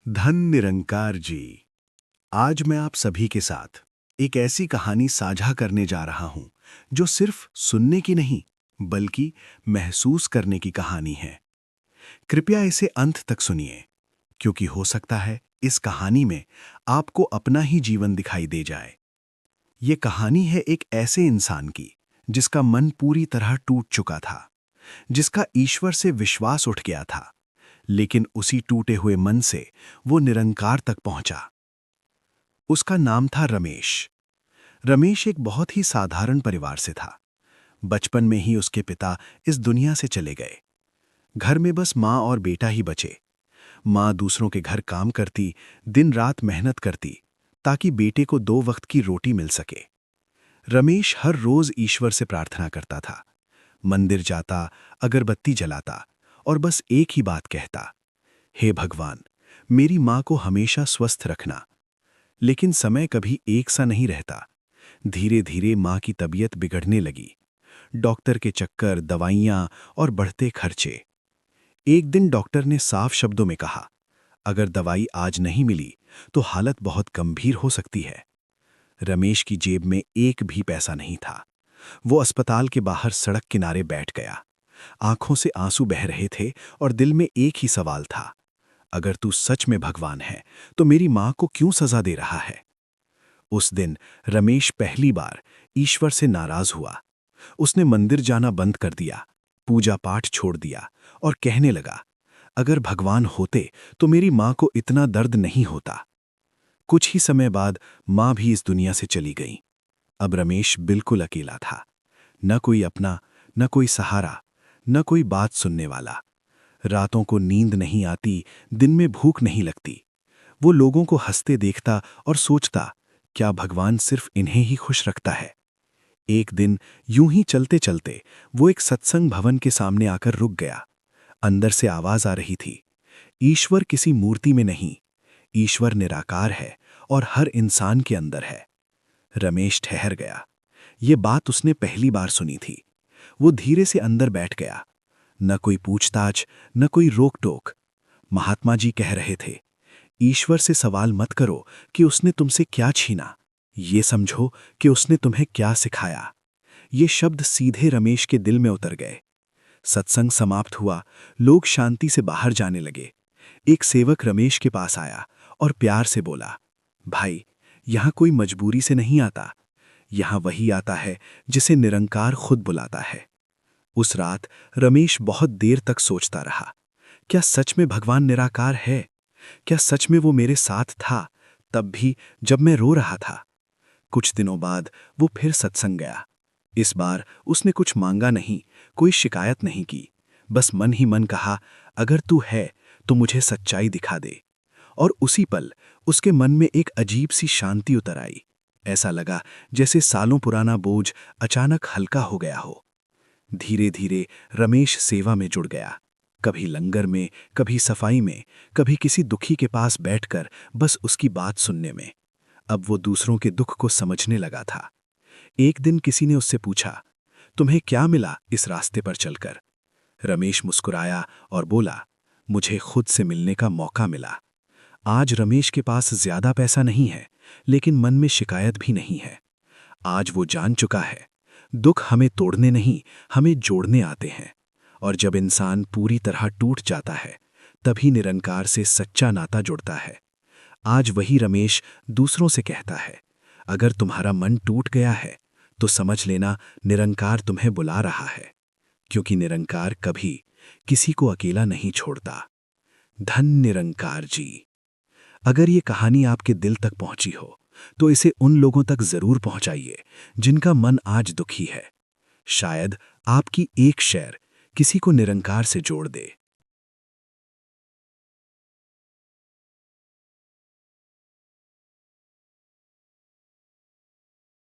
धन निरंकार जी। आज मैं आप सभी के साथ एक ऐसी कहानी साझा करने जा रहा हूं जो सिर्फ सुनने की नहीं बल्कि महसूस करने की कहानी है। कृपया इसे अंत तक सुनिए, क्योंकि हो सकता है इस कहानी में आपको अपना ही जीवन दिखाई दे जाए। ये कहानी है एक ऐसे इंसान की जिसका मन पूरी तरह टूट चुका था, जिसका ईश्वर से विश्वास उठ गया था, लेकिन उसी टूटे हुए मन से वो निरंकार तक पहुंचा। उसका नाम था रमेश। रमेश एक बहुत ही साधारण परिवार से था। बचपन में ही उसके पिता इस दुनिया से चले गए। घर में बस माँ और बेटा ही बचे। माँ दूसरों के घर काम करती, दिन रात मेहनत करती, ताकि बेटे को 2 वक्त की रोटी मिल सके। रमेश हर रोज ईश्वर से प्रार्थना करता था, मंदिर जाता, अगरबत्ती जलाता और बस एक ही बात कहता, हे भगवान, मेरी माँ को हमेशा स्वस्थ रखना। लेकिन समय कभी एक सा नहीं रहता। धीरे धीरे माँ की तबीयत बिगड़ने लगी। डॉक्टर के चक्कर, दवाइयाँ और बढ़ते खर्चे। एक दिन डॉक्टर ने साफ शब्दों में कहा, अगर दवाई आज नहीं मिली तो हालत बहुत गंभीर हो सकती है। रमेश की जेब में एक भी पैसा नहीं था। वो अस्पताल के बाहर सड़क किनारे बैठ गया। आंखों से आंसू बह रहे थे और दिल में एक ही सवाल था, अगर तू सच में भगवान है तो मेरी माँ को क्यों सजा दे रहा है। उस दिन रमेश पहली बार ईश्वर से नाराज हुआ। उसने मंदिर जाना बंद कर दिया, पूजा पाठ छोड़ दिया और कहने लगा, अगर भगवान होते तो मेरी माँ को इतना दर्द नहीं होता। कुछ ही समय बाद माँ भी इस दुनिया से चली गई। अब रमेश बिल्कुल अकेला था। न कोई अपना, न कोई सहारा, न कोई बात सुनने वाला। रातों को नींद नहीं आती, दिन में भूख नहीं लगती। वो लोगों को हंसते देखता और सोचता, क्या भगवान सिर्फ इन्हें ही खुश रखता है। एक दिन यूं ही चलते चलते वो एक सत्संग भवन के सामने आकर रुक गया। अंदर से आवाज आ रही थी, ईश्वर किसी मूर्ति में नहीं, ईश्वर निराकार है और हर इंसान के अंदर है। रमेश ठहर गया। ये बात उसने पहली बार सुनी थी। वो धीरे से अंदर बैठ गया। न कोई पूछताछ, न कोई रोक टोक। महात्मा जी कह रहे थे, ईश्वर से सवाल मत करो कि उसने तुमसे क्या छीना, ये समझो कि उसने तुम्हें क्या सिखाया। ये शब्द सीधे रमेश के दिल में उतर गए। सत्संग समाप्त हुआ, लोग शांति से बाहर जाने लगे। एक सेवक रमेश के पास आया और प्यार से बोला, भाई, यहां कोई मजबूरी से नहीं आता, यहां वही आता है जिसे निरंकार खुद बुलाता है। उस रात रमेश बहुत देर तक सोचता रहा, क्या सच में भगवान निराकार है? क्या सच में वो मेरे साथ था, तब भी जब मैं रो रहा था? कुछ दिनों बाद वो फिर सत्संग गया। इस बार उसने कुछ मांगा नहीं, कोई शिकायत नहीं की, बस मन ही मन कहा, अगर तू है तो मुझे सच्चाई दिखा दे। और उसी पल उसके मन में एक अजीब सी शांति उतर आई। ऐसा लगा जैसे सालों पुराना बोझ अचानक हल्का हो गया हो। धीरे धीरे रमेश सेवा में जुड़ गया। कभी लंगर में, कभी सफाई में, कभी किसी दुखी के पास बैठकर बस उसकी बात सुनने में। अब वो दूसरों के दुख को समझने लगा था। एक दिन किसी ने उससे पूछा, तुम्हें क्या मिला इस रास्ते पर चलकर? रमेश मुस्कुराया और बोला, मुझे खुद से मिलने का मौका मिला। आज रमेश के पास ज्यादा पैसा नहीं है, लेकिन मन में शिकायत भी नहीं है। आज वो जान चुका है, दुख हमें तोड़ने नहीं, हमें जोड़ने आते हैं। और जब इंसान पूरी तरह टूट जाता है, तभी निरंकार से सच्चा नाता जुड़ता है। आज वही रमेश दूसरों से कहता है, अगर तुम्हारा मन टूट गया है तो समझ लेना निरंकार तुम्हें बुला रहा है, क्योंकि निरंकार कभी किसी को अकेला नहीं छोड़ता। धन निरंकार जी। अगर ये कहानी आपके दिल तक पहुंची हो तो इसे उन लोगों तक जरूर पहुंचाइए जिनका मन आज दुखी है। शायद आपकी एक शेयर किसी को निरंकार से जोड़ दे।